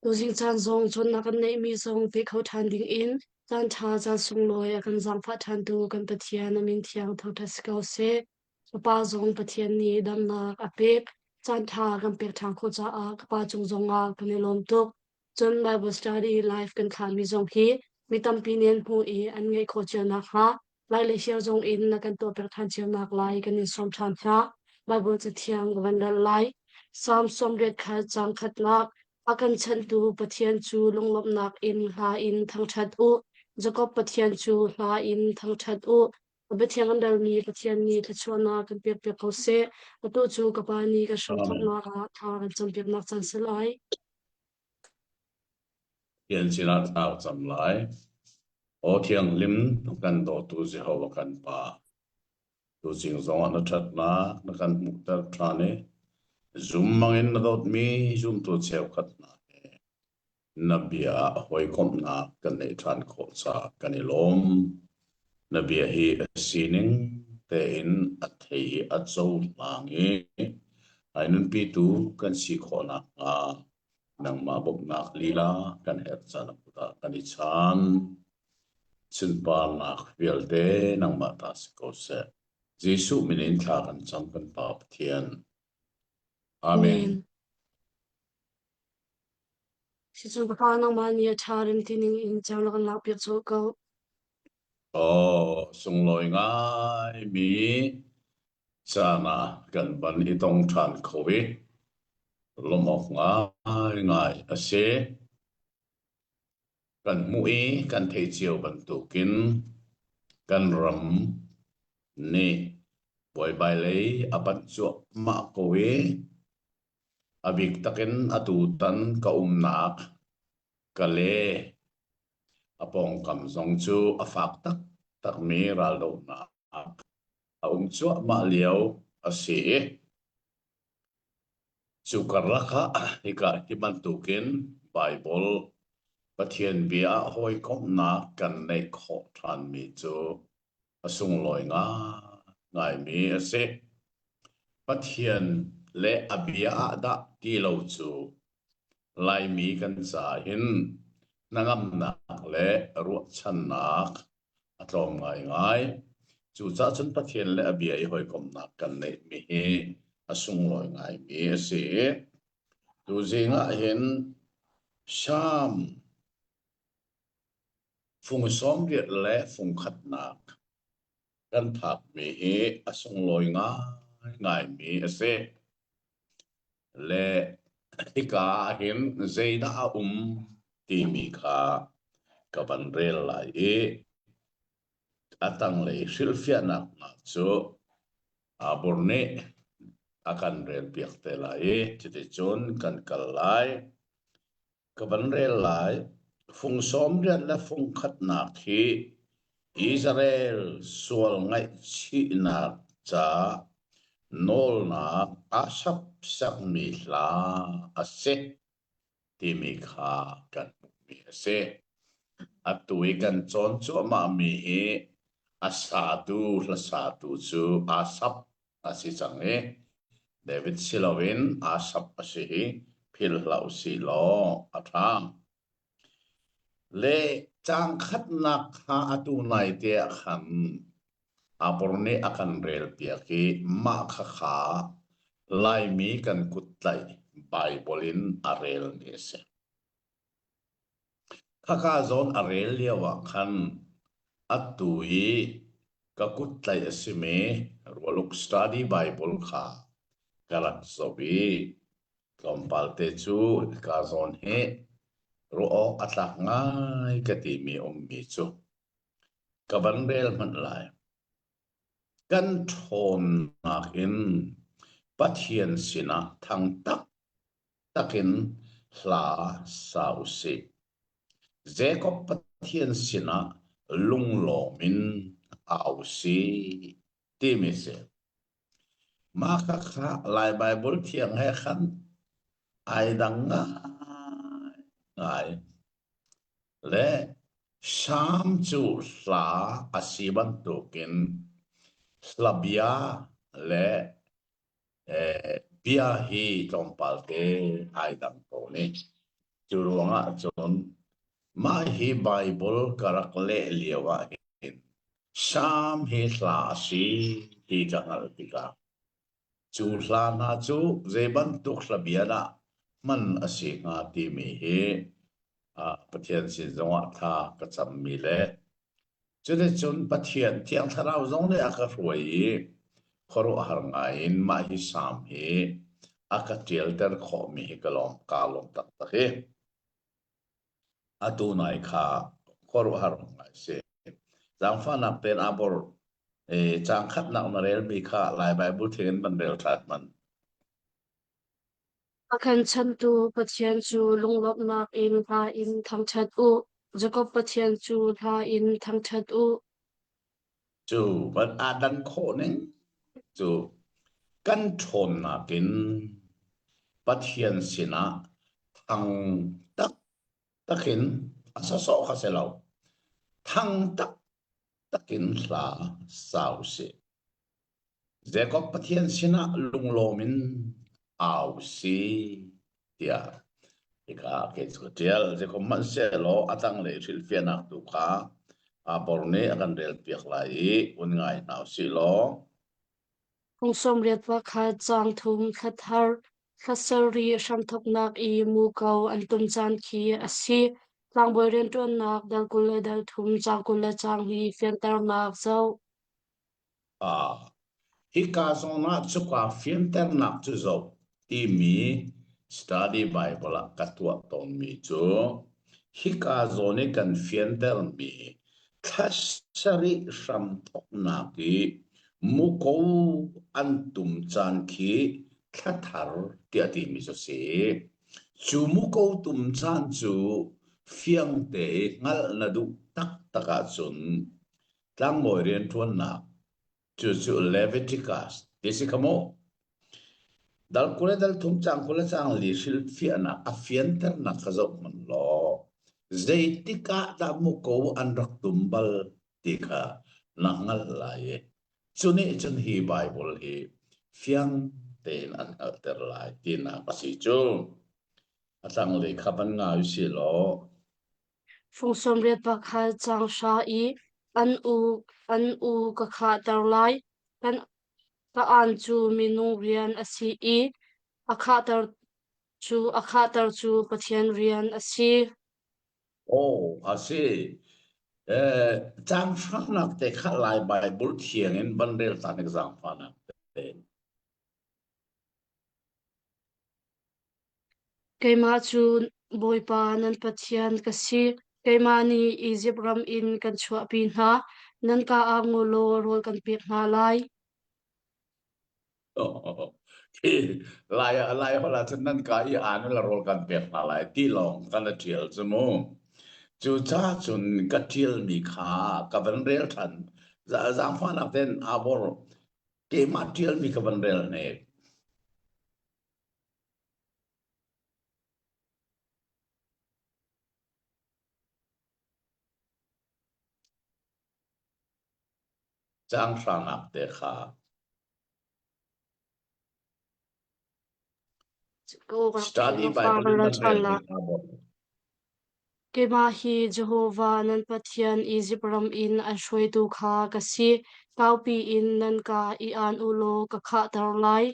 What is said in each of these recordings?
Losing chan zong chon na kan nei mi zong ve khau than ding in chan tha chan sung loi a kan zang pha than tu kan pathian a min thiang tho tha skau se pa zong pathian ni dam na a pek chan tha kan pek thang kho cha a pa chung zong a kan lom tuk chon Bible study life kan khan mi zong hi mi tam pi nen hu i an ngai kho chen na ha lai le xiao zong in na kan to pek than chen nak lai kan in som than tha Bible cha thiang van dal lai Psalm som ret kha chang khat nak akan chan tu pathian chu lunglop nak in ha in thang that u Jacob pathian chu ha in thang that u pathian andal ni pathian ni thachona kan pek pek ko se atu chu kapani ka shom thok Amen. na ka tha kan cham pek nak chan selai Hiện chỉ là thảo chậm lại. Ở thiêng lim kan do tu Jehovah kan pa. Tu jing zong na that na kan muk tar thane. Zoom mangin na dot mi zoom tu cheu khat na. Nabia hoi kom na kan nei than kho cha kan lom. Nabia hi sining te in a thei a chou mangi. Ainun pi tu kan si kho na nga. Nang mabok nak lila kan her chana puta kan ichan sin pa nak vialte nang mata ko se Jesu minin tha kan cham kan pa pathian. Amen. amen si chu ka nang ma ni tha rin tining in chang la kan lak pek chu ko Sung loi ngai mi chana kan ban itong than khowi lomok ngai ngai ase kan mui kan thei chiu ban tukin kan ram ni boy bai lei apat chu ma kowe abik takin atutan ka umnak kale apong kam zong chu afak tak tak mi ralo na chu ma liao ase chu karaka hika himan tukin bible pathian bia hoi kom na kan nei kho than mi chu asung loi nga ngai mi ase pathian le abia da ti lo chu lai mi kan sa hin nangam nak le ruat chan nak atlom ngai ngai chu cha chun pathian le abia I hoi kom nak kan nei mi hi asung loi ngai mi ase tu zinga hin sham phung som riat le phung khat nak kan phak mi hi asung loi ngai ngai mi ase le ika hin zeida ti mi kha kaban rel lai atang le silfia nak na chu aborne akan rel piak te lai chiti chon kan kal lai kaban rel lai phung som riat la phung khat nak hi Israel sual ngai chi nak cha nol nak asap sak mi la ase ti mi kha kan mi ase atui kan chon chu ma mi hi asatu la satu chu asap asi change David Silowin asap asi hi phil lau si lo athang le chang khat nak ha atu nai te khan aporne akan rel piaki ma kha kha lai mi kan kutlai Bible arel ni se kaka zon arel liawa khan atui ka kutlai asime roluk study Bible kha kalat sobi kompalte chu ka zon he ro atlak ngai katimi mi chu kaban rel man lai kan thon nakin pathian sina thang tak takin hla sausi Jacob pathian sina lunglomin ausi timise maka kha lai Bible thiang he khan ai dang ngai le sham chu hla asiban tukin slabia le bia hi trompalte ai dang to ni churuanga chon ma hi Bible karak le liawa hin sam hi hla si hi jangal tika chu hla na chu zeban tuk hlabiana man asi nga ti mi hi a pathian si zonga tha ka cham mi le chune chun pathian tiang tharau zong le aka ruai khoro har nga in ma hi sam hi aka tiel ter kho mi hi kalom kalom tak tak hi atu nai kha khoro har nga se zang fa nak ten abor chang khat nak na rel mi kha lai bible thingen ban rel that man akan chan tu pathian chu lunglop nak in ha in thang chat u Jacob pathian chu ha in thang chat u chu ban adan kho ning chu kan thon na kin pathian sina thang tak takin asa so kha se lo thang tak takin hla sau se Jacob pathian sina lunglomin au si tia ika ke chotial Jacob man se lo atang le thil fiana tu kha a borne akan rel piak lai un ngai nau si lo kung som riat wa kha chang thum khathar khasari sham thok nak I mu kau an tum chan khi asi tlang boy ren ton nak dal kul dal thum chang kul chang hi fian tar nak zau a hi ka song na chu ka fian ter nak chu zo ti mi study bible ka tua ton mi chu hi ka zo ne kan fian ter mi khasari sham thok na ki mu ko an tum chan khi khathar ti ti mi so se chu mu ko tum chan chu fiang te ngal na du tak taka chun tlang moi rian thuan na chu Leviticus desi kamo dal kule dal thum chang kule chang li shil fiana a fianter na khazo man lo zeitika da mu ko an rak tumbal tika na ngal la ye chuni chun hi Bible hi fiang ten an alter lai tina pasi chu atang le khaban nga yu si lo phung som riat wa kha chang sha I an u ka kha tar lai kan ka an chu minung rian asi I akha tar chu pathian rian asi oh asi chang fanak te khat lai Bible thiang in bandel tan exam fanak te keima chu boipa nan pathian ka si keima ni Egypt ram in kan chua pi hna nan ka angolo rol kan pek hna lai lai hola chen nan ka I an la rol kan pek na lai ti long kan la thiel chu mo chu cha chun ka thiel mi kha ka ban rel than za zang fanak ten abor ke ma thiel mi ka ban rel ne chang fanak te kha ko ka study no fa Bible in la ban rel chala mi abor keima hi Jehovah nan pathian Egypt ram in an shoi tu kha ka si taupi in nan ka I an ulo ka kha tar lai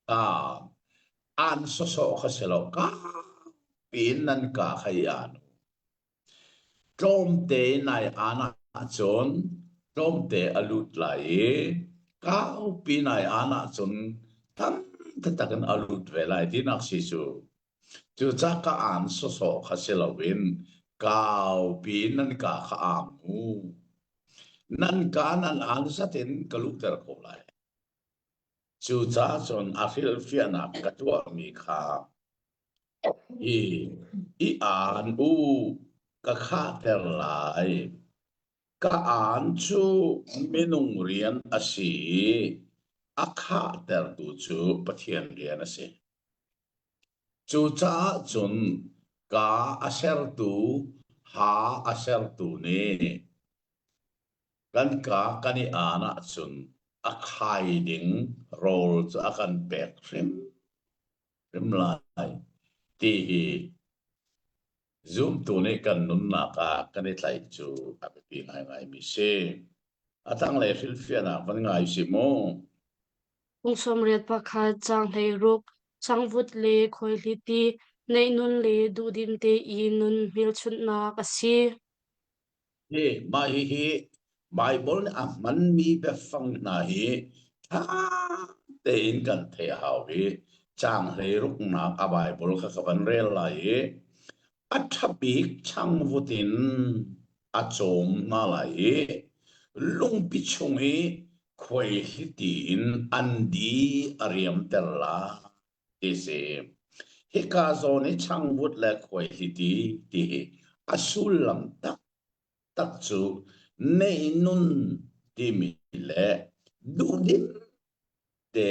ka an so so kha selo ka pin nan ka khai an Trom te nai ana chon trom te alut lai kau pi nai ana chon tam ta takan alut ve lai ti nak si chu cha ka an so so kha se lo win kau pi nan ka kha amu nan ka nan an sa tin kalu ter ko lai chu cha chon a fil fiana ka tua mi kha i I an u ka kha ter lai ka an chu minung rian asi akha ter tu chu pathian rian asi chu cha chun ka aser tu ha aser tu ne kan ka kani ana chun akhai ding role chu akan pek rim rim lai ti hi zoom tu ne kan nun na ka kan it lai chu a pi ngai mi se atang le fil fia na van ngai si mo ung som riat pakhat chang hlei ruk chang vut le khoi hli ti nei nun le du dim te I nun mil chut na ka si he mai hi bible ne a man mi be fang na hi tha te in kan the hau hi chang hlei ruk na a bible kha ka van rel lai a thabik chang vutin a chom na lai lung pi chungi khoi hi tin an di ariam tel la ese hi ka zo ni chang vut la khoi hi ti asul lam tak tak chu nei nun ti mi le du din te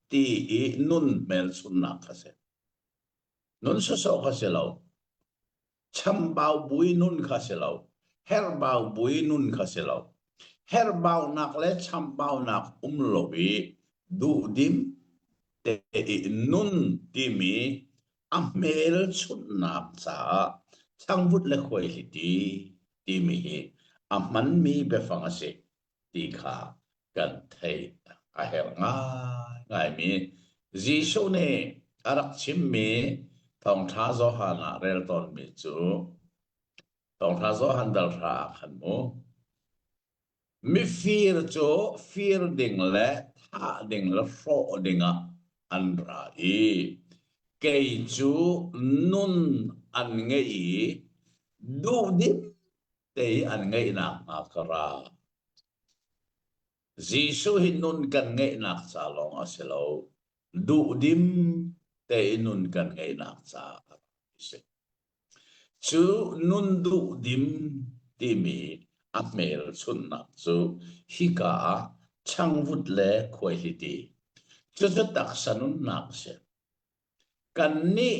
ti I nun mel sun na ka se nun so ka se lo cham bao bui nun ka se lo her bao bui nun ka se lo her bao nak le cham bao nak lobi du dim te I nun ti mi a mel sun nak cha chang vut le khoi hi ti mi hi a man mi be fanga se ti kha kan thei a hel ngai mi Jisu ne arak chim mi thong tha zo hana rel ton mi chu thong tha zo han dal ra khan mo mi fear cho fear ding le tha ding le fro dinga an ra I kei chu nun an ngei du dim te an ngei na kara Jisu hin nun kan ngei nak cha long aselo du dim te nun kan ngei nak cha chu nun du dim ti mi amel chun nak chu hi ka chang vut le khoi hi ti chu chu tak sanun nak se kan ni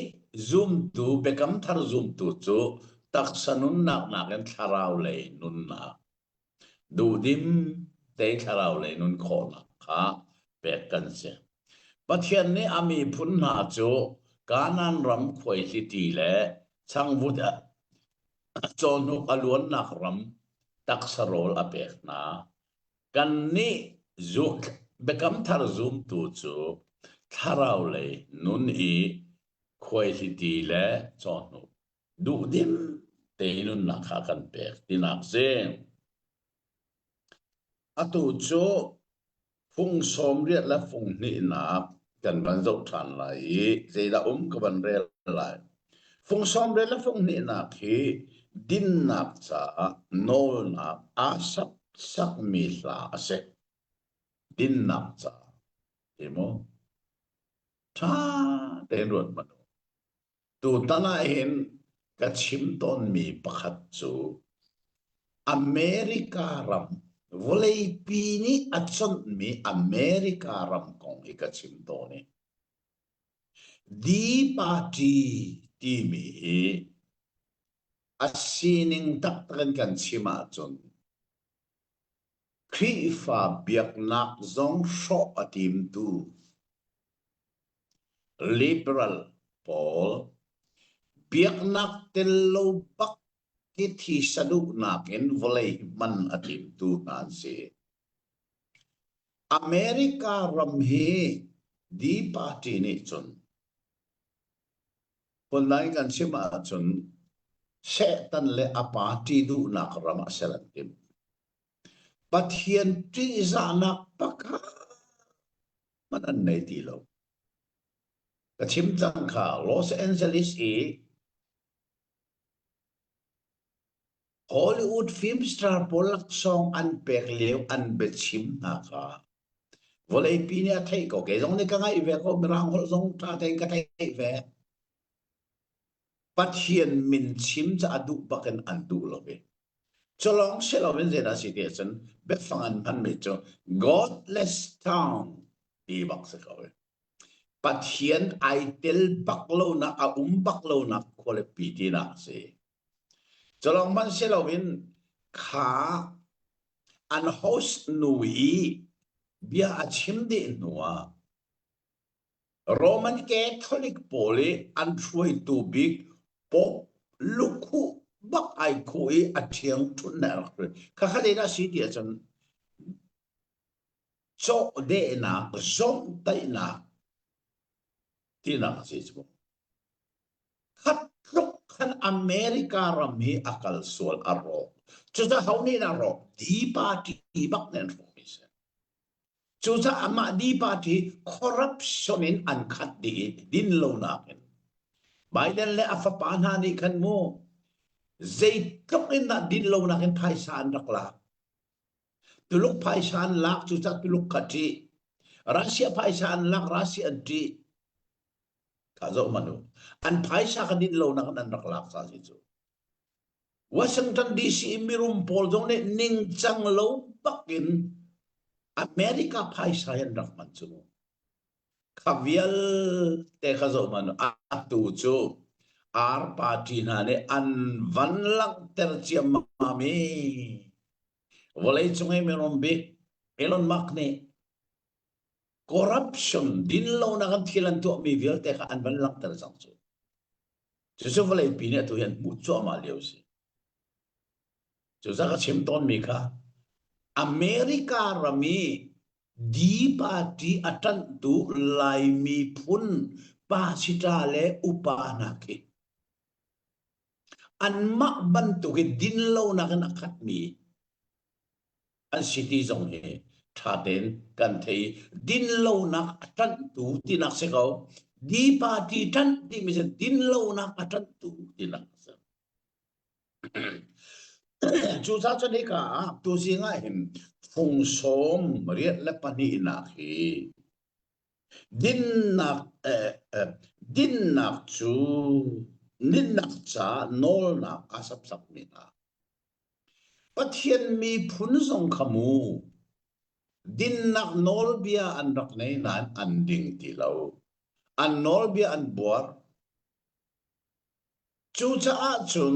zoom tu bekam thar zoom tu chu tak sanun nak en tharau le nun na du dim te tharau le nun kho na kha pe kan se pathian ni ami phun na chu kanan ram khoi hi ti le chang vut a chon hu alun nak ram tak sarol apek na kan ni zu bekam thar zoom tu chu tharau le nun I khoi hi ti le chon hu du dim te nun na kha kan pek ti nak se atu chu phung som riat la phung ni na kan ban zo than lai zeida ka ban rel lai phung som riat la phung ni na khi din nak cha nol na a sak mi la ase din nak cha emo tha ten ron man tu tana hen ka chim ton mi pakhat chu America ram volei pini achon mi America ram kong ika chim toni di party ti mi asining taktan kan chima chon kri fa biak nak zong sho atim tu liberal Paul biak nak tello bak ki sadu nakin volei man atim tu nan se America ram hi di party ni chon punai kan chima chon setan le a party du nak ram asalatim pathian ti za nak paka manan nei ti lo ka chim chang kha Los Angeles Hollywood film star polak song an pek leo an bechim na ka volei pinia thei ko ke jong ne ka ngai ve ko rang hol jong ta te ka thei ve pathian min chim cha adu bakan an du lo ve cholong selowen zena situation befangan pan me cho godless town di bak se ko pathian aitel baklo na a baklo na kole piti na se cholong man selowen kha an host nui bia achim di nuwa Roman Catholic poli an throi tu big pop lukhu bak ai khui a thiang thun na kha kha le na si dia chan cho de na zom tai na ti na si chu khat luk khan America rami akal sol aro chu ta hauni na ro di party bak nen ro chu cha ama di party corruption in an khat di din lo na ken Biden le afa pa na ni khan mo zai tok in na din lo na ken phai san rak la tuluk phai san lak chu cha tuluk khati Russia phai san lak Russia di ka zo manu an phai sa ka din lo na kan an rak lak sa si chu Washington DC mirum pol jong ne ning chang lo bakin America phai sa yan rak man chu kavial te ka zo manu atu chu ar party na ne an van lak ter chiam mami volei chungai mirum be Elon Musk ne corruption din lo na kan thilan to mi vial te ka an van lak ter sang chu chu volei pi ne tu yan mu chu ma liu si chu za ka chim ton mi kha America rami di party atan tu lai mi phun pa sita le upa na ke an mak ban tu ke din lo na kan akhat mi an city zong he tha den kan thei din lo na atan tu tinak se ko di party tan ti mi se din lo na atan tu tinak se chu sa cho ni ka tu si nga him phung som riat la pani na khi din nak chu nin nak cha nol na asap sak ni na pathian mi phun song khamu din nak nol bia an rak nei nan an ding ti lo an nol bia an buar chu cha a chun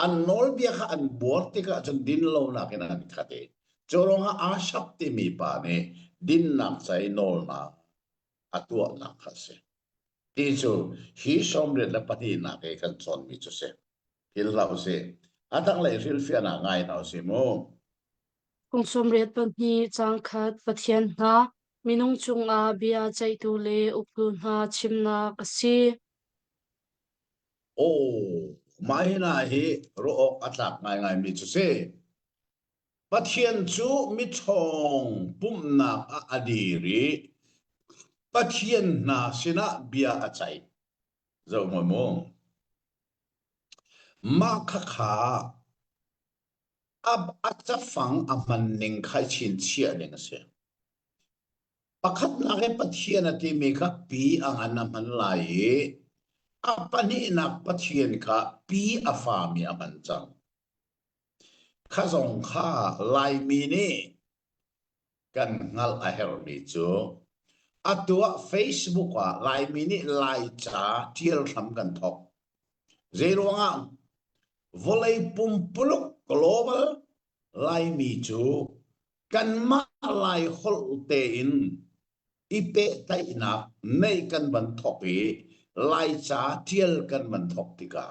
an nol bia kha an buar ti ka chun din lo na ken an khate choronga a shap ti mi pa ne din nak chai nol na atua na khase ti chu hi somre la pati na ke kan chon mi chu se hil lau se atang lai ril fia na ngai nau se mo kung somret pahni changkhat pathian na minung chunga bia chaitu le uplu na chimna kasi o mai na hi ro ok atlak ngai ngai mi chu se pathian chu mi chong pum na a adiri pathian na sina bia achai zo mo mo ma kha kha ab acha fang aman ning khai chin chia ning se pakhat na ke pathian ati me kha pi ang anaman lai apani nak pathian kha pi afa mi aman chang kha zong kha lai mi ni kan ngal a her mi chu atua Facebook a lai mi ni lai cha tiel tham kan thok zero nga volei pum puluk global lai mi chu kan ma lai hol te in ipe tai na nei kan ban thopi lai cha tiel kan ban thok tika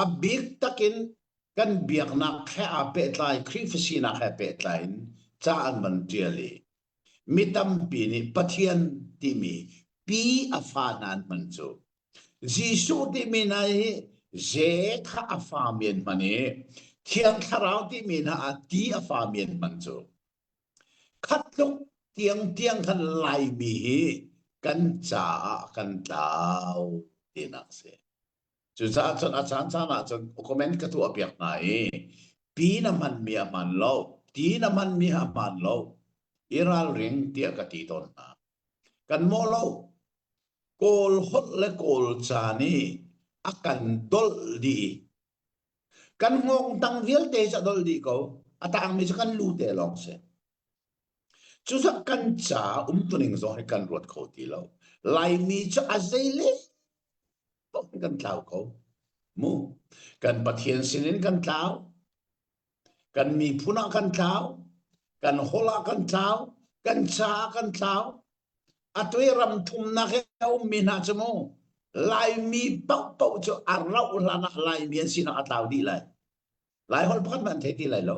a big takin kan biak na kha a pe tlai krifisi na kha pe tlain cha an man tieli mitam pi ni pathian ti mi pi afa nan man chu jisu ti mi nai je kha afa mien mani thiang tharau ti mi na a ti afa mien man chu khát lúc tiếng khăn lại bị căn trả căn tao tiền nặng sẽ chú sa chọn achán sa na chọn comment cái tu apiak này pi naman mi aman lo ti naman mi aman lo iral ring tia ka ti ton na kan mo lo kol hot le kol cha ni akan dol di kan ngong tang vial te sa dol di ko atang mi sa kan lu te long se chú sa căn trả tuning zo hay căn ruột khẩu tí lâu lại mi cho a dây lê bốc căn tao khẩu mu căn bát hiền xin căn tao căn mi phuna căn tao căn hola căn tao căn cha căn tao a tuê ram thum na khéo mi na chmo lai mi pau cho arau lana lai mi sina atau di lai hol pakat man thei ti lai lo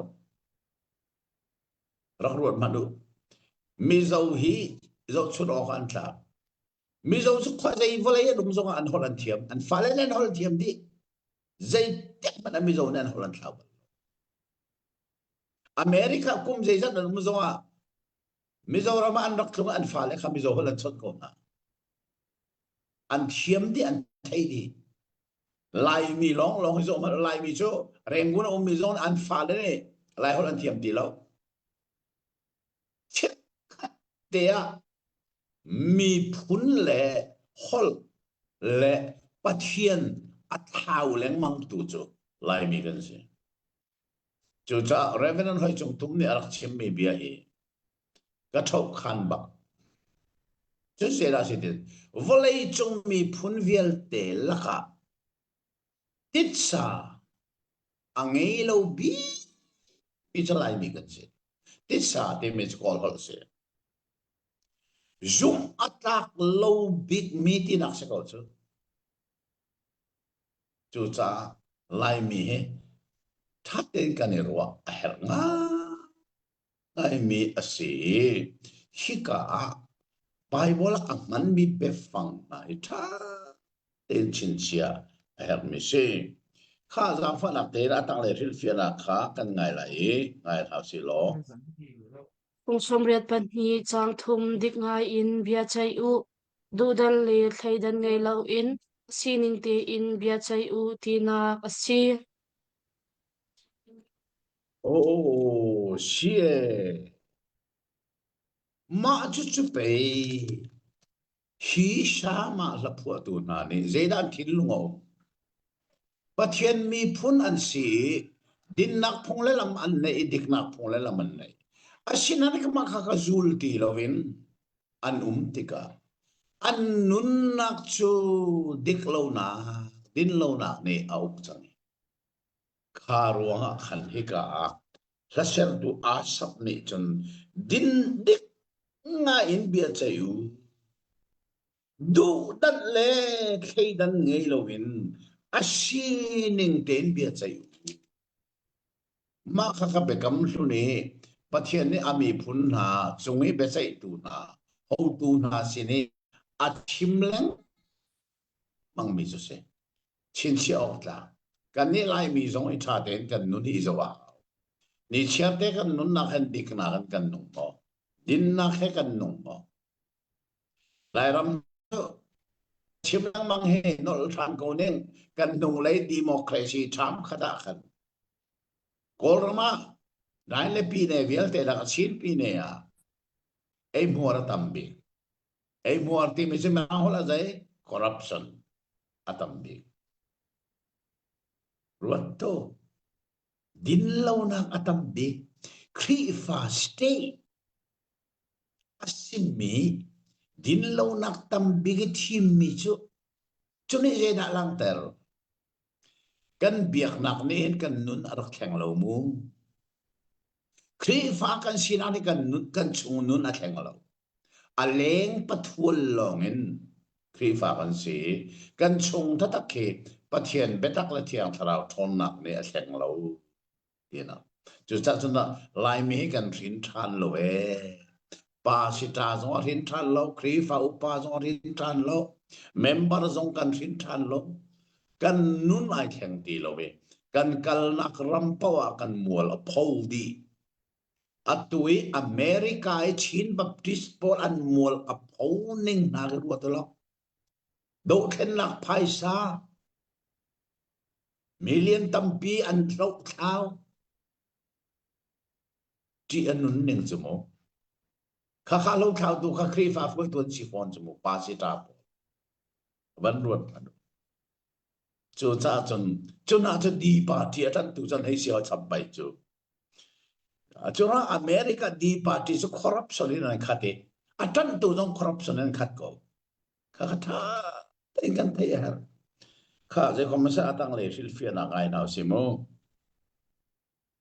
rak ruat madu mi zo hi zo chut ok an tla mi zo chu khwa zai volai dum zo an hol an thiam an falen an hol thiam di zai tek man mi zo nan hol an tla America kum zai zat dum zo mi zo rama an rak thung an fale kha mi zo hol an chot ko na an thiam di an thei di lai mi long zo ma lai mi cho rengun mi zo an fale ne lai hol an thiam di lo tea mi phun le hol le pathian athau leng mang tu cho lai mi kan se chu cha revenant hoi chung tum ni arak chim mi bia hi ka thau khan ba chu se ra se tin volei chung mi phun vial te laka titsa angei lo bi cha lai mi kan se titsa te me call hol se zoom attack low big meeting ak se ko chu cha lai mi he thắt đến cái này rồi hẹn ngã ai mi asi khi cả Bible ang man mi befang na ita đến chín chia hẹn mi si khá ra phát nạp tế ra tăng lệ ril phiền là khá cần ngày lại ngày thảo xì lo Kung somriat pan hi chang thum dik ngai in bia chai u du dan le thai dan ngai lau in sining te in bia chai u tina asi ô xie mà chút bể hi sa mà là phụ tu na ni dễ đan thiên lung Bà thiên mi phun an si din nak phong le lam an nei dik nak phong le lam an nei asinan ka makaka zulti lovin an tika an nun nak chu dik lo na din lo na ne au chang kharuanga khan hika laser tu asap ni chun din dik nga in bia chayu du dan le khei dan ngei lovin asining ten bia chayu ma kha bekam hluni pathian ni ami phun na chungi be chai tu na ho tu na sini athim leng mang mi so se chin chi ok la kan ni lai mi zong I tha den kan nu ni zawa ni chia te kan nun na kan dik na kan nung mo din na khe kan nung mo lai ram chim lang mang he nol than ko nen kan nung lai democracy tham khada khan kol rama Nai le pine vial te la chin pine ya ei muar tambi ei muar ti mi se ma hola zai corruption atambi ruatto din law na atambi kri fa stay asimi din law na tambi ki thim mi chu ni je na lang ter kan biak nak ni kan nun arak kheng lo mu kri fa kan sinani kan chung nun a kheng lo aleng pathul longin kri fa kan si kan chung ta tak ke pathian betak la thiang tharau thon nak ne a kheng lo tina chu cha chuna lai mi kan rin than lo e pa si ta zong rin than lo kri fa upa zong rin than lo member zong kan rin than lo kan nun ai kheng ti lo we kan kal nak ram pawa kan mual a phol di atui America ai chin baptist por an mual a phoning na ruat lo do khen nak paisa million tampi an thau thau ti anun ning chumo kha lo thau tu kha khri fa fu tu chi phon chumo pa si ta ban ruat chu cha chun na chu di pa ti atan tu chan hei sia chap bai chu chura America di party so corruption in an khate atan tu dong corruption an khat ko kha tha tengan te har kha je komasa atang le silfia na ngai na simo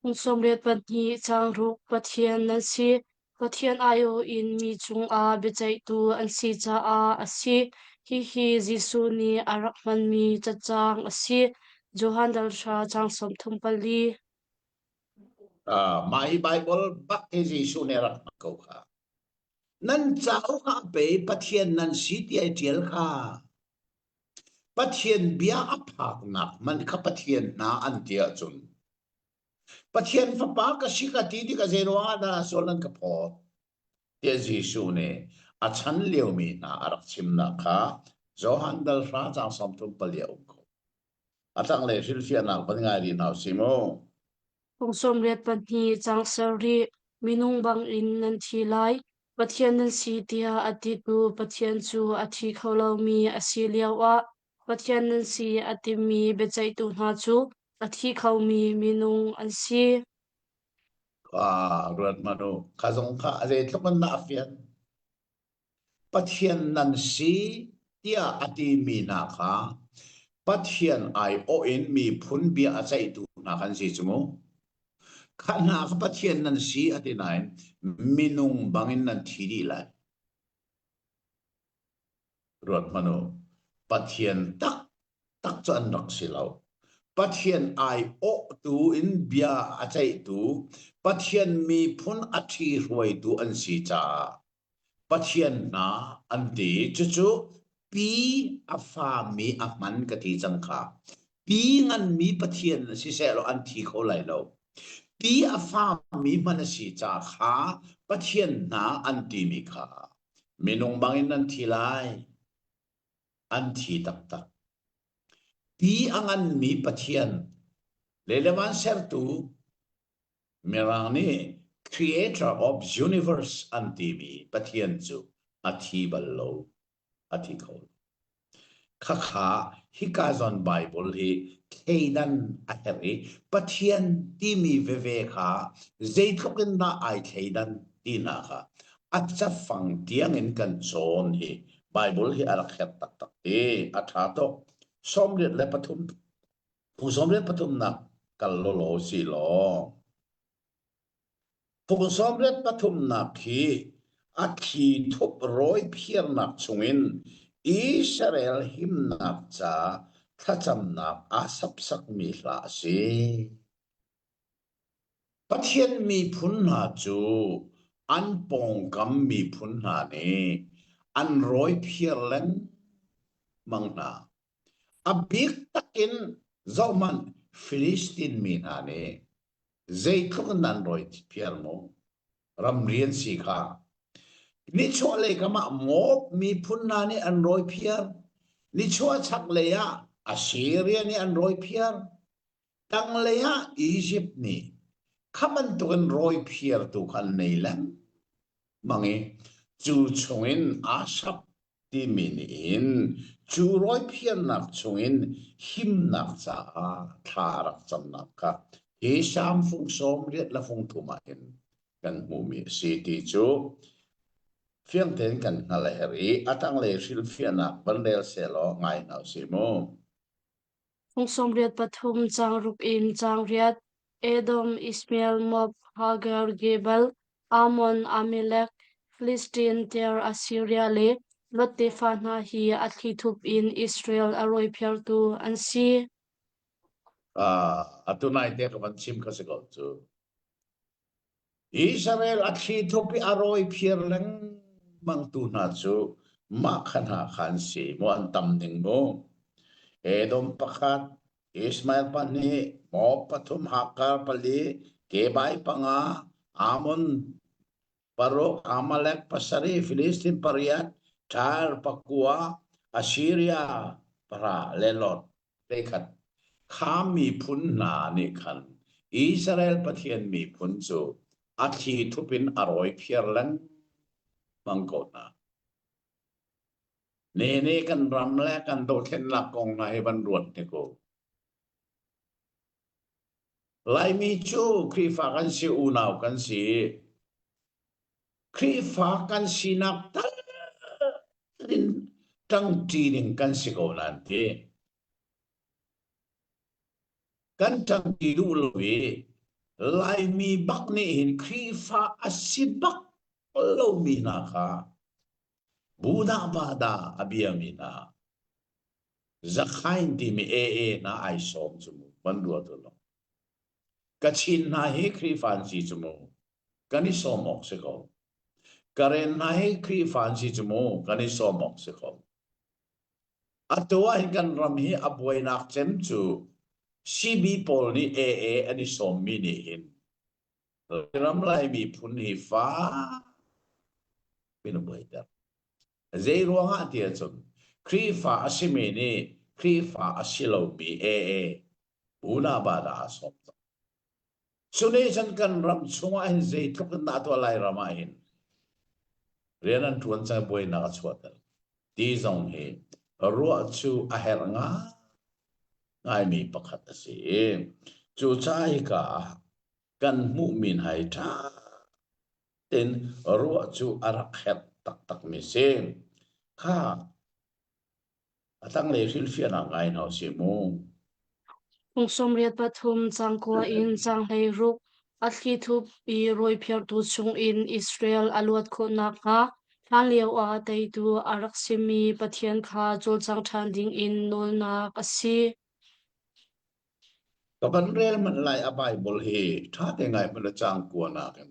kung somriat pan hi chang ruk pathian nan si pathian ayo in mi chung a be chai tu an si cha a asi hi Jisu ni arakman mi chachang asi Johan dal sha chang som thum pali mai Bible bak e Jesu ne rak ko kha nan chau kha pe pathian nan si ti ai tiel kha pathian bia aphak nak man kha pathian na an tia chun pathian fa pa ka si ka ti di ka zero ada solan ka pho te Jesu ne a chan leo mi na arak chim na kha Johan dal sha chang som thum pali au ko atang le sil sia na ban ngai ri na simo kong som riat pan hi chang sari minung bang in nan thi lai pathian nan si tia ati tu pathian chu athi kholo mi asiliawa pathian nan si ati mi bechai tu na chu athi khau mi minung an si ruat manu khazong kha ale tlokan na afian pathian nan si tia ati mi na kha pathian ai o in mi phun bia a chai tu na kan si chumo khana kha pathian nan si ati nai minung bangin nan thiri lai ruat manu pathian tak tak chan rak silau pathian ai o tu in bia a chai tu pathian mi phun athi ruai tu an si cha pathian na an ti chu chu pi afa mi a man ka ti chang kha pi ngan mi pathian si se lo an thi kho lai lo pi afa mi man si cha kha pathian na an ti mi kha minung bangin an thi lai an thi tak tak pi angan mi pathian lelewan ser tu merani creator of universe an ti mi pathian chu athi ballo athi kho kha hikazon Bible hi theidan aheri pathian ti mi veve kha zeithokin na ai theidan ti na kha acha fang tiang in kan chon hi Bible hi ala khet tak tak e atha to somret le pathum pu somret pathum na kallo lo si lo pu somret pathum na khi akhi thop roi phiar nak chungin Israel him nak cha thacham nak asap sak mi hla si pathian mi phun na chu an pong kam mi phun na ne an roi phiar leng mang na abik takin zoman Philistine mi na ne zai thuk nan roi phiar mo ram rian si kha ni cho le kama mok mi phun na ne an roi phiar ni cho chak le ya Assyria ni an roi phiar tang le ya Egypt ni khaman tukan roi phiar tu kan nei lang mangi chu chungin asap ti min in chu roi phiar nak chungin him nak cha tharak cham nak ka he sam phung som riat la phung thuma in kan mu mi si ti chu phiang ten kan ngala heri atang le sil fiana bandel selo ngai nau si mo kong som riat pathum chang ruk in chang riat Edom Ismail Moab Hagar Gebal Ammon Amalek Philistine Ter Assyria le Lotte Fana hi athi thup in Israel aroi phiar tu an si atunai te ka ban chim ka se go chu Israel athi thupi aroi phiar leng mang tu na chu ma khana khan si mo an tam ding mo Edom pakhat Ismail pani Moab pathum Hakar pali Kebai panga Amon Parok Amalek pasari Filistin pariat Tar pakua Assyria para lelot rekat kami pun na ni kan Israel pathian mi pun chu athi thupin aroi phiar lang mangkona ne kan ram le kan do then la kong na he ban ruat ne ko lai mi chu kri fa kan si u nau kan si kri fa kan si nak ta rin tang ti ning kan si ko nan te kan tang ti du lo we lai mi bak ni hin kri fa asibak lo mi na kha Buddha bada abiyamina. Zakhain ti mi na ai som chumu bandua to lo. Kachin na he kri fancy chumu. Kani somok se ko. Karen na he kri fancy chumu. Kani somok se ko. Atua hikan ramhi abuay nak chem chu. CB pol ni ani som mi ni hin. Ram lai mi pun hi fa. Pinubuhay dar. Zay ruang ati chun. Kri fa asimi ni. Kri fa asilo mi Una bada asom. Sunay kan ram sungahin zay tukan na ato alay ramahin. Riyanan tuwan sa buhay nakaswatan. Di zong he. Ruwa chu aher nga. Ngay mi pakatasi. Chu chay ka. Kan mu'min hay ta. Tin ruwa chu arakhet tak mising. Ka. Atang le silfia na ngay na si mo. Kung somriat pathum changkua in changlei ruk athli thup I roi phiar tu chung in Israel aluat kho nak nga hlan leo a tei tu araksimi pathian kha chol chang than ding in nol nak asi Kapan rel man lai a Bible he. Tha te ngay man chang kuwa na ken.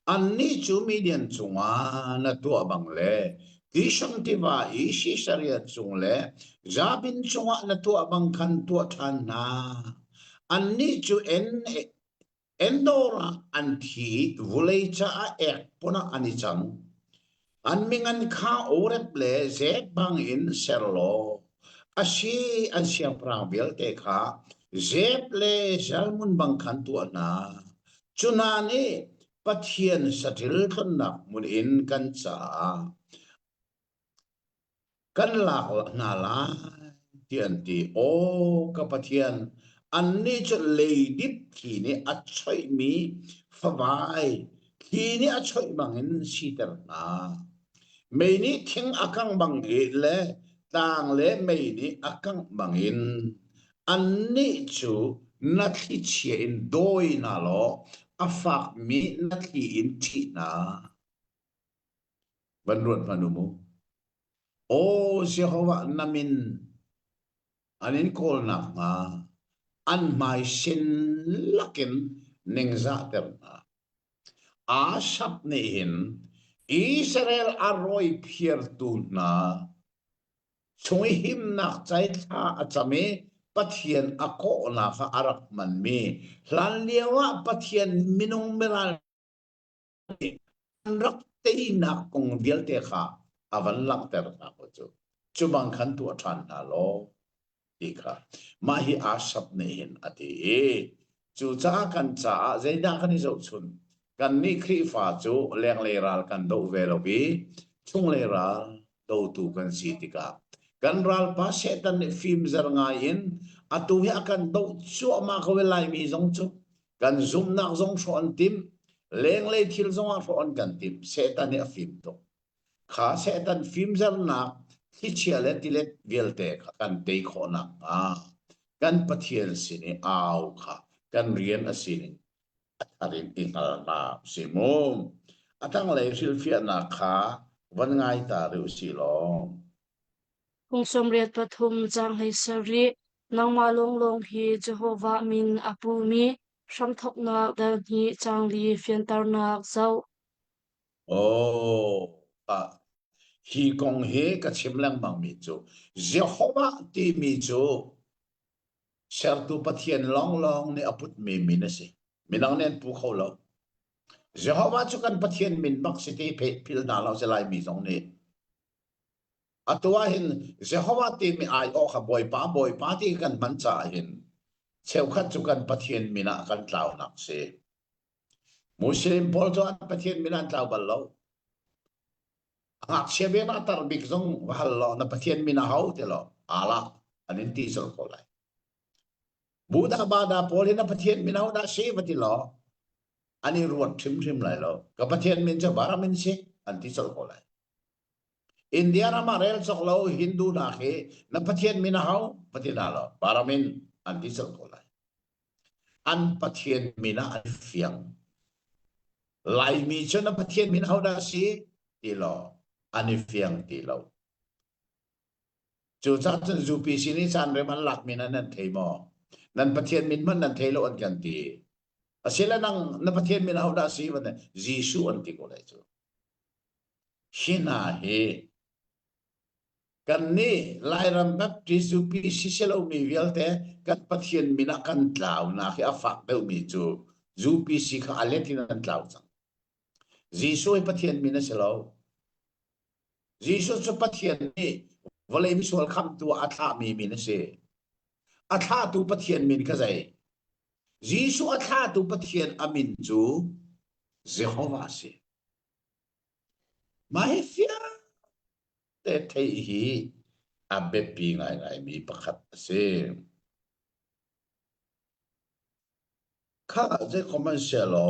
Ani chu median chunga na tu abang le. Kishang tiba isi syariat chung le. Zabin chunga na tu abang kan tu tan na. Ani chu endora anti vulay cha a ek puna anichang. Anmingan ka orep le zek bang in serlo. Asi an siyang prabil te ka. Zep le salmun bang kantua na. Chunani pathian satil kanak mun in kansa. Kanlak nala tianti o kapathian. Ani cho leidip kini atsoy mi fabay. Kini atsoy bangin siter na. May ni ting akang bangin le. Tang le may ni akang bangin. Ani chu natli chia in doi na lo. Afak mi natli in ti na. Banruat manumu. O Jehovah namin. Anin kol na nga. An may sin lakin ning zater na. Asap nihin. Israel aroy piertu na. Sungihim na chay ta at sami pathian ako na ka arak man mi. Lanliwa pathian minung meral. Anrak tay na kung dilte ka. Avan lang ter na ko chu. Chubang kantu atan na lo. Ika. Mahi asap nihin ati. Chu cha kan cha zay na kan iso chun. Kan ni kri fa chu leng leral kan do velobi. Chung leral do tu kan sitika. Kan ral pa setan ni film zar ngayin. Atuhi akan do chu makawelay mi zong chu. Kan zoom nak zong so antim. Leng le thil zong a so an kan tim. Setan ni a film to. Kha setan film zar nak. Hichiale tilet velte kan te khona kan pathian sini au kha kan rian asini atarin inal na simum atang le silfia na kha van ngai ta ru silo kung somriat pathum changlei sari nangma long hi Jehovah min apumi samthok nak da ni changli fiantar nak zau oh hi kong he ka chimlang mang mi chu Jehovah ti mi chu sertu pathian long ni aput mi minasi minang nen pu kholo Jehovah chu kan pathian min bak siti pe pil na lo selai mi zong ni atua hin Jehovah ti mi ai o kha boy pa ti kan man cha hin cheu khat chu kan pathian mina kan tlau nak se Muslim pol chu an pathian mina tlau bal lo ngak se be na tar bik zong hal lo na pathian mina hau te lo ala anin ti sol ko lai Buddha bada pol hin na pathian mina hau da se vati lo ani ruat thim lai lo ka pathian min cha baramin se an ti sol ko lai India nama rel soklo Hindu nakhe na pathian minahau patinalo paramin anti kolai an pathian mina an fiang lai mi cho na pathian minahau da si ilo ani fiang ti lo chu cha chen zu pi si ni chan re man lak min an thei mo nan pathian min man nan thei lo an kan ti asila nang na pathian min hau da si ban jisu an ti ko lai chu hina he kan ni lai ram baptist zu pi si selo mi vialte kan pathian min kan tlau na khi afak be mi chu zu pi si kha aletin an tlau chang jisu he pathian min a selo jisu chu pathian ni vale mi sol kham tu atha mi min se atha tu pathian min ka zai jisu atha tu pathian amin chu jehovah se ma he fia te thei hi a be pi ngai ngai mi pakhat se kha je common selo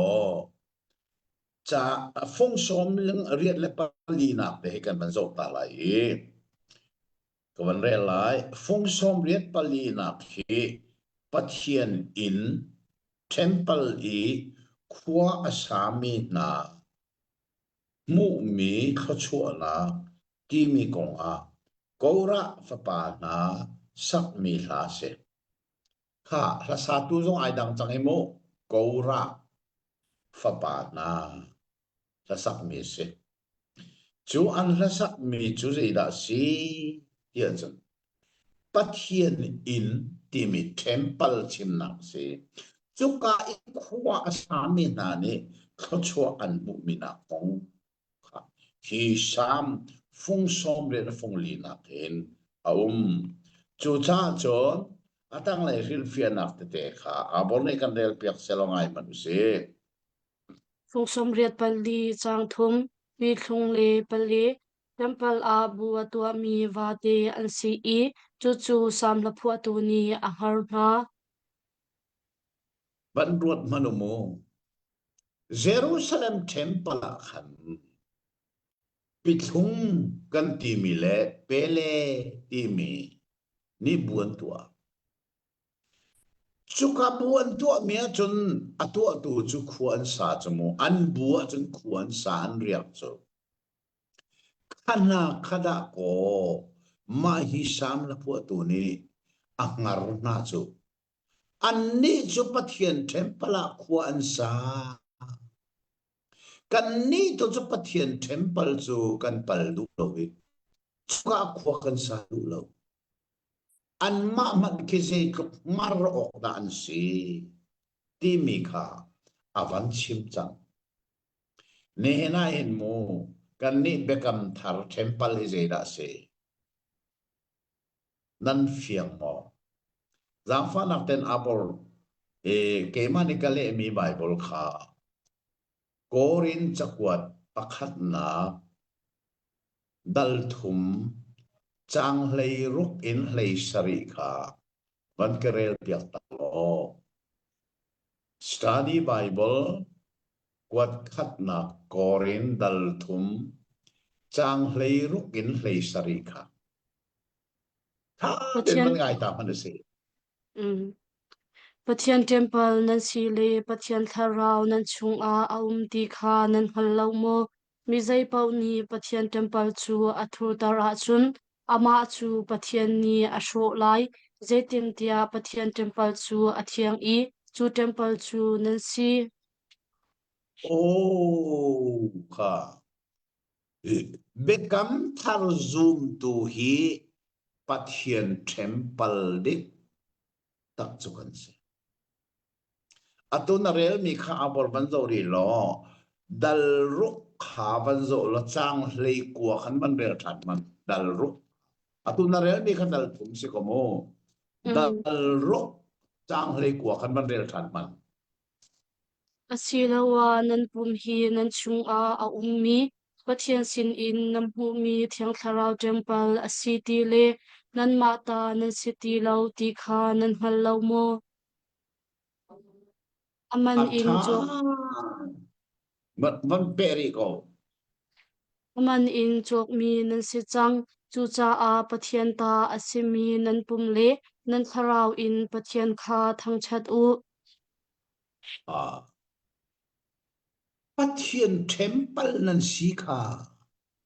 cha phong som leng riat le pali nak te kan ban zo ta lai ka ban re lai phong som riat pali nak hi pathian in temple i khwa asami na mu mi khachua na ti mi kong a kora fa pa na sak mi la se kha la sa tu zong ai dang chang emo kora fa pa na la sak mi se chu an la sak mi chu ri da si ya chen pathian in ti mi temple chim na se chu ka i khwa asami na ni khachua an mu mi na kong hi sam phung som le phung li na ken chu cha chon atang lai ril fia nak te kha abor nei kan del piak selongai man se phung som riat pali chang thum pi thlung le pali temple a bua tua mi va te an si I chu chu sam la phua tu ni a har na ban ruat manumo Jerusalem temple khan pithung kan ti mi le pele ti mi ni buan tua chuka buan tua mi chun atua tu chu khuan sa chmo an bua chun khuan sa an riak chu khana khada ko ma hi sam la pu tu ni angar na chu an ni chu pathian temple khuan sa kan ni to chu pathian temple chu kan pal du lo wi chuka khwa kan sa du lo an ma man ke se mar ok da an si ti mi kha avan chim chang ne na hen mo kan ni bekam thar temple hi je da se nan fiang mo zang fa nak ten abor ke mani kale mi bible kha korin chakwat pakhat na dal thum chang hlei ruk in hlei sari kha ban kerel piak ta lo study bible kwat khat na korin dal thum chang hlei ruk in hlei sari kha tha den pathian man ngai ta man se pathian temple nan si le pathian tharau nan chung a ti kha nan hal lo mo mi zai pau ni pathian temple chu athur tara chun ama chu pathian ni a shro lai zetim tia pathian temple chu athiang I chu temple chu nan si oh kha bekam thar zoom tu hi pathian temple dik tak chukan se atuna rel mi kha abor banzo ri lo dal ruk kha banzo lo chang hlei kwa khan ban rel that man dal ruk atuna rel mi kha dal thum se komo dal ruk chang hlei kwa khan ban rel that man asilawa nan pum hi nan chung a mi pathian sin in nam hu mi thiang tharau temple a city le nan mata nan city lo ti kha nan hal lo mo aman in atha jok ban peri ko aman in jok mi nan si chang chu cha a pathian ta asimi nan pum le nan tharau in pathian kha thang chat u pathian temple nan si kha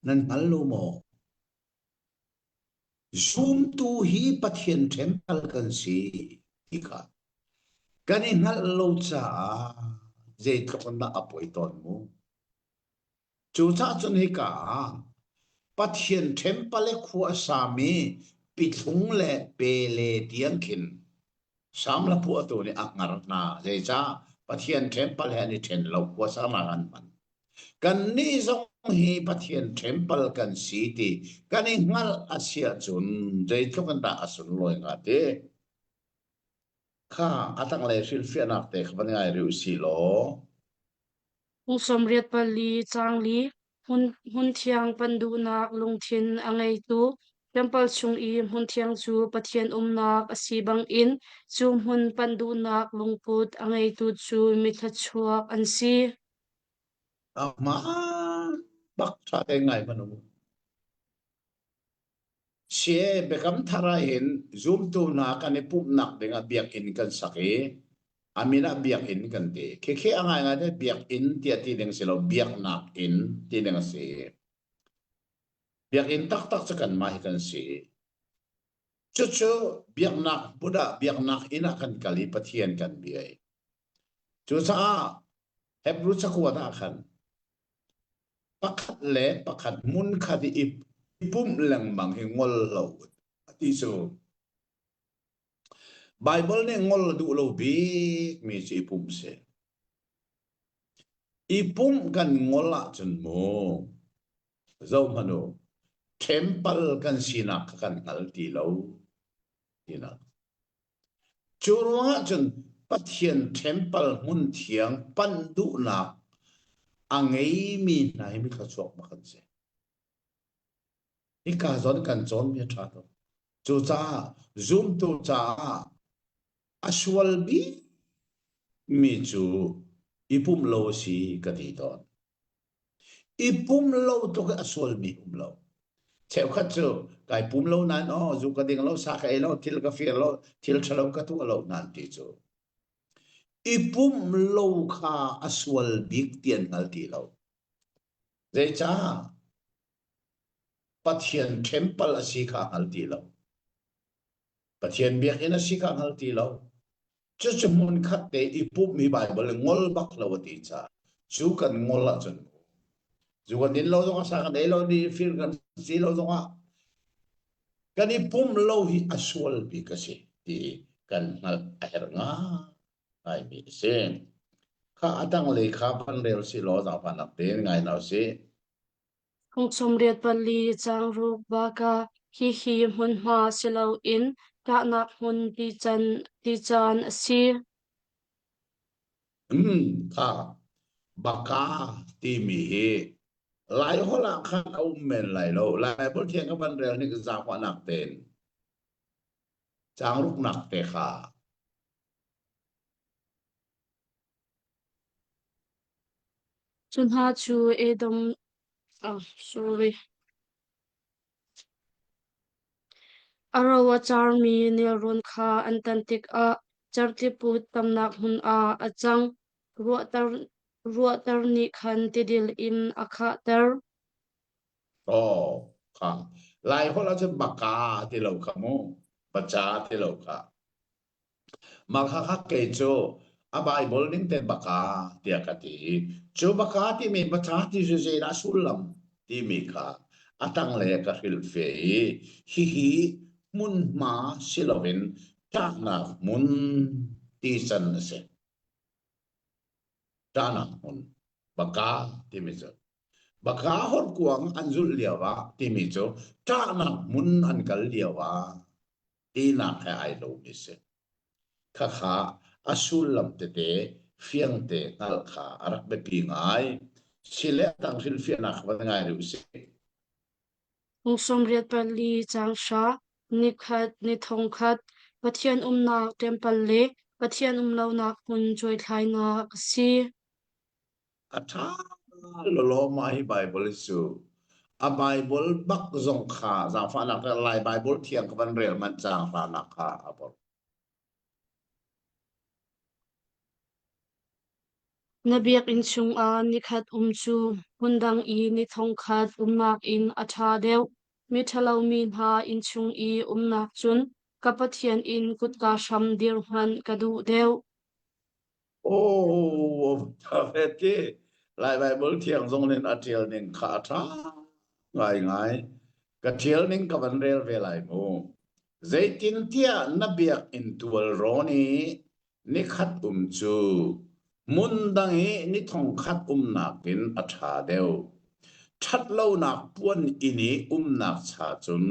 nan halu mo zoom tu hi pathian temple kan si ika kani halu cha je thon na apoi ton mu chu cha chun hi ka pathian temple khu asami pithung le pele tiang khin samla pu atu ni akngar na je cha pathian temple he ni then lo khu sama han man kan ni zong hi pathian temple kan si ti kan i ngal asia chun je thukan ta asun loi nga te kha atang le sil fianak te khban ngai riu si lo Hung somriat pali changli hun thiang pandu nak lung thin angai tu temple chung i hun thiang chu pathian nak asibang in chu hun pandu nak lungput angai tu chu mitha chuak an si ma bak tha te ngai manu sie bekam thara hin zoom tu na kan e pup nak denga biak in kan sake amina biak in kan te khe angai nga de biak in tia ti deng selo biak nak in ti deng se biak in tak tak chakan mai kan se chu chu biak nak buda biak nak ina kan kali pathian kan biai chu sa hebru chakwa da khan pakhat le pakhat mun khadi ipum lang mang hi ngol lo ti so bible ne ngol du lo bi mi chi ipum se ipum kan ngola chun mo zo mano temple kan sina kan al ti lo ina churuanga chun pathian temple mun thiang pandu na angai mi nai mi kha chok ma kan se ika zon kan chon mi tha to chu cha zoom tu cha aswal bi mi chu ipum lo si ka ti ton ipum lo to ka aswal mi lo cheu khat chu kai pum lo nan o zu ka ding lo sa ka lo til ka fi lo til thalo ka tu lo nan ti chu ipum lo kha aswal big tian ngal ti lo zai cha pathian temple asi kha ngal ti lo pathian biak in asi kha ngal ti lo chu chu mun khat te ipum mi bible ngol bak lo ti cha chu kan ngol la chun zu kan din lo zo sa kan lo ni fil kan si lo zo kan ipum lo hi aswal bi ka si ti kan ngal aher nga ai mi se kha atang le kha pan rel si lo za pan ak te ngai nau si hung somriat pali changruk baka hi hun ma silo in ka nak hun ti chan asi kha baka ti mi hi lai hola kha au men lai lo lai bol thiang ka pan rel ni ka za kwa nak ten chang ruk nak te kha chun ha chu edom sorry arawa charmi nilron kha antantik a charti put tamnak hun a achang ruatar ni khan tidil in akha tar o kha lai hola chen baka ti lo kha mo bacha ti lo kha ma kha kha ke cho a bible ning te baka ti ka ti cho baka ti mi bacha ti je na sulam ti mi kha atang le ka hil fe hi mun ma silovin ta na mun ti san se ta na mun baka ti mi cho baka hot kuang anzul liawa ti mi cho ta na mun an kal liawa ti na ka ai lo mi se kha kha asul lam te te fiang te ngal kha arak be pi ngai sile tang sil fiana khwa ngai ru se hung somriat pali changsha nikhat nithongkhat pathian nak temple le pathian lo nak hun choi thlai na si atha lo lo mai bible su a bible bak zong kha za fa na ka lai bible thiang ka ban rel man chang fa na kha abor nabiak in chung a nikhat chu hundang I ni thong khat umnak in atha deu mi thalo mi ha in chung I umnak chun kapathian in kutka sham dir hman kadu deu ô ta cái lại bài bol thiang zong nên atiel nên khá tha ngai ngai cái thiel nên cái vấn đề về lại mu dây tin tia nabiak in tual roni ni khat chu mun dangi ni thong khat nak in atha deu that lo nak puan ini nak cha chun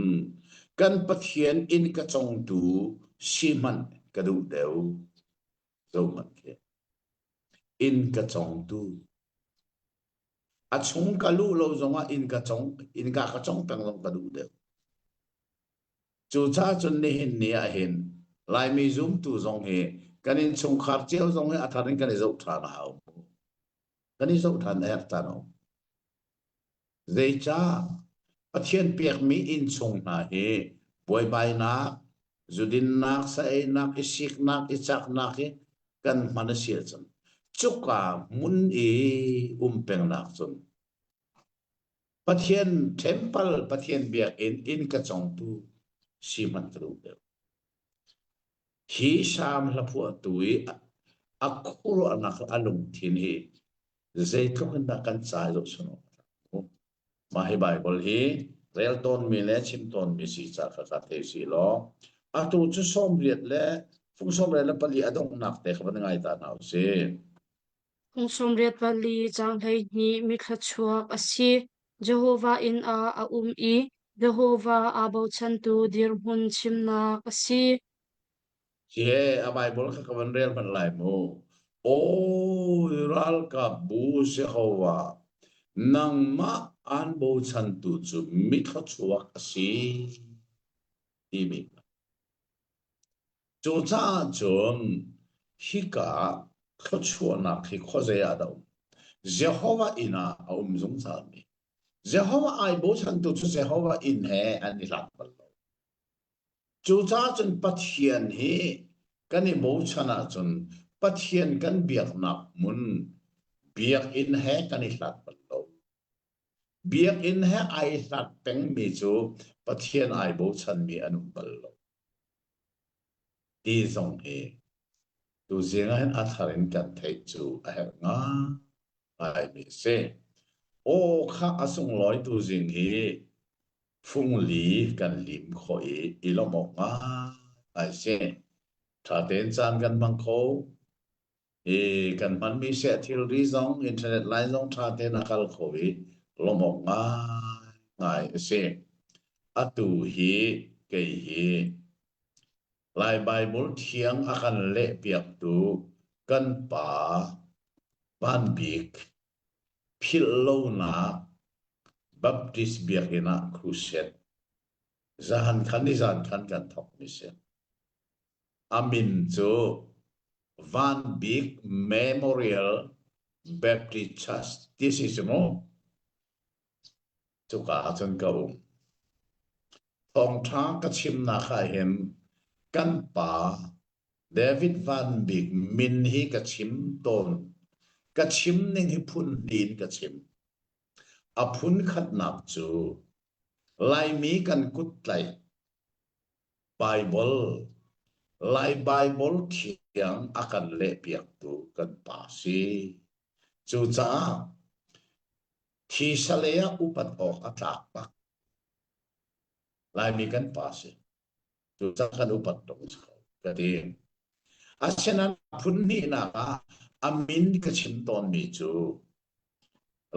kan pathian in ka chong tu siman ka du deu zo man ke in ka chong tu a chung ka lu lo zonga in ka chong pang long ka du deu chu cha chun ni hin ni a hin lai mi zum tu zong he kan in chung khar cheu zong he atharin kan zo tha na hau kan in zo tha na ta no zai cha pathian piak mi in chung na he boy bai na zudin nak sa e nak isik nak ichak nak he kan mana sil chun chuka mun e peng nak chun pathian temple pathian biak in ka chong tu siman tru de hi sam la pu tui akuru anak alung thin hi zai thong na kan chai lo suno ma hi bible hi rel ton mi le chim ton mi si cha kha te si lo a tu chu som riat le phung som le pali adong nak te khaban ngai ta nau se Kung somriat pali chang thai ni mi khat chuak asi Jehovah in a I Jehovah a bo chan tu dir hun chimna asi si he a bible kha kaban rel man lai mo o ral ka bu se hawa nang ma an bo chan tu chu mi kha chuak asi ti mi chu cha chun hi ka kha chua na khi kho ze ya dau Jehovah ina a zong sa mi Jehovah ai bo chan tu chu Jehovah in he an ni lat bal chu cha chun pathian hi kan ni bo chana chun pathian kan biak nak mun biak in he kan ni lat bal lo biak in he ai lat peng mi chu pathian ai bo chan mi anu bal lo ti zong he tu zinga hen atharin kan thei chu a her nga ai mi se o kha asung loi tu zing hi phung li kan lim khoi ilomok nga ai se tha ten chan kan bang kho e kan man mi se thil ri zong internet lai zong tha ten akal khoi lomok nga ngai se atu hi ke hi lai bible thiang akan le piak tu kan pa ban bik phil lo na baptist biakina khuset zahan khan ni zan khan kan thok ni se amin chu Van Beek Memorial Baptist Church this is no chu ka chon ka thong thang ka chim na kha hem kan pa David Van Beek min hi ka chim ton ka chim ning hi phun din ka chim a phun khat nak chu lai mi kan kut lai Bible lai Bible thiang akan le piak tu kan pa si chu cha thi salea upat ok atlak pak lai mi kan pa si chu cha kan upat tong cha ka di asenan phun ni na ka amin ka chim ton mi chu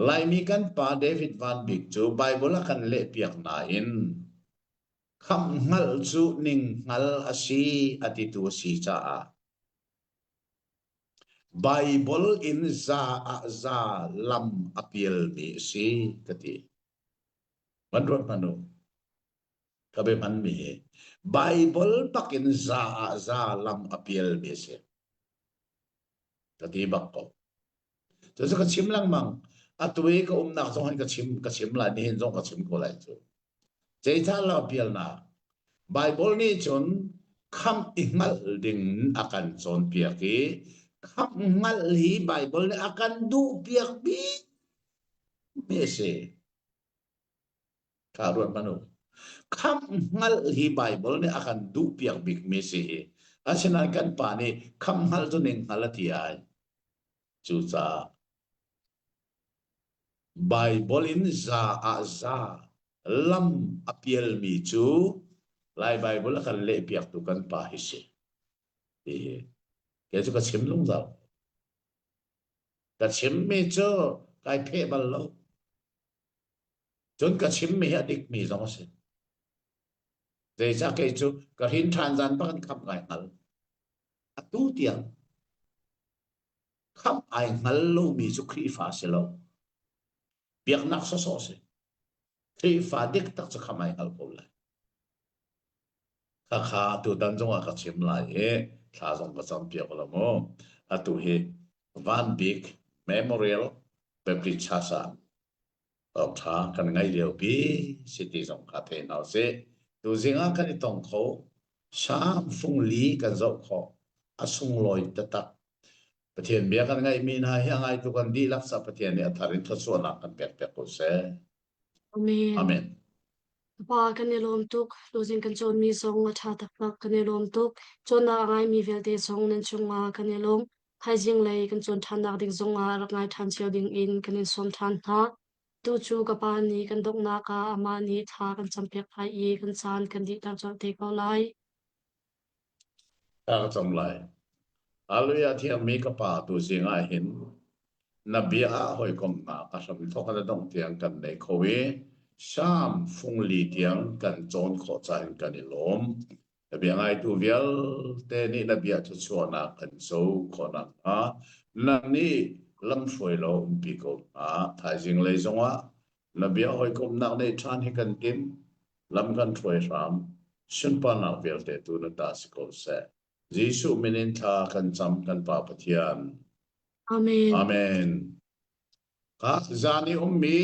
lai mi kan pa David Van Beek chu Bible kan le piak na in kham ngal chu ning ngal asi ati tu si cha a Bible in za lam apiel mi si kati manrot manu kabe man mi Bible pakin za lam apiel mi si kati bakko so sa kachim lang mang atwe ka nak zong ka chim la ni hin zong ka chim ko lai chu jai cha la apiel na Bible ni chon kham ingal ding akan chon pia ki khắp ngal hi Bible ni akan du piak bi mese karun manu khắp ngal hi Bible ni akan du piak big mese asinan kan pani kham hal tu ning halati ai chu cha Bible in za a za lam apiel mi chu lai Bible kan le piak tu kan pa hi se ke chu ka chim lung za ka chim me cho kai phe bal lo chon ka chim me adik mi zong se de cha ke chu ka hin than zan pa kan kham ngai ngal atu tiang kham ai ngal lo mi chu khri fa se lo piak nak so so se khri fa dik tak chu kham ai ngal ko la kha kha tu dan zong a ka chim lai e tha zong ka cham piak la mo atu he van big memorial pepri chasa ông thà cần ngay điều bi city dòng khá thế nào sẽ tu zinga kan itong kho sam phung li kan zo kho asung loi tatak pathian bia kan ngai min ha yang ai tu kan di lak sa pathian ni atharin thosona kan pek pek ko se Amen. amen Pa kanilom tuk losing kan chon mi song nga tha tak nak kanilom tuk chon na ngai mi vel te song nen chunga kanilom khai jing lei kan chon than nak ding zonga rak ngai than chiao ding in kanin som than ha tu chu ka pa ni kan dok na ka ama ni tha kan champek phai i kan chan kan di tak chon te ko lai ta chom lai aluya thiam mi ka pa tu zinga hin na bia hoi kom na ka sam thokan dong tiang kan nei khowe sam phung li tiang kan chon kho chan kan ilom bia ngai tu vial te ni na bia chu chuana kan so khona a na ni lam foi lo pi ko a thai jing lei zonga na bia hoi kom na nei than hi kan tim lam kan thoi ram shin pa na vial te tu na ta ko se Jisu minin tha kan cham kan pa pathian amen amen ka zani ummi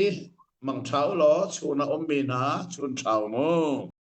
mang thau lo chuna ummi na chun thau mo